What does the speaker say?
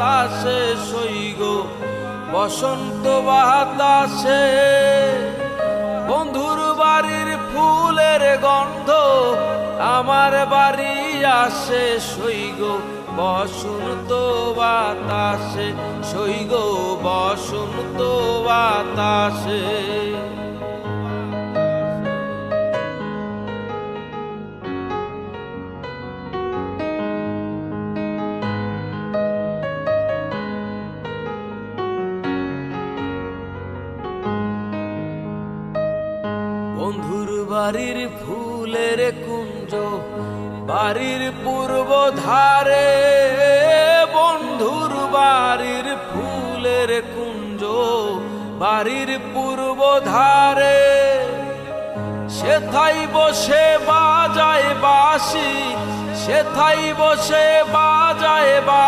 বাতাসে সইগ বসন্ত বাতাসে। বন্ধুর বাড়ির ফুলের গন্ধ আমার বাড়ি আসে সইগ বসন্ত বাতাসে, সইগ বসন্ত বাতাসে। বন্ধুর বাড়ির ফুলের কুঞ্জ বাড়ির পূর্ব ধারে, বন্ধুর বাড়ির ফুলের কুঞ্জ বাড়ির পূর্ব ধারে। সেথাই বসে বাজায় বাঁশি, সেথাই বসে বাজায় বাঁশি।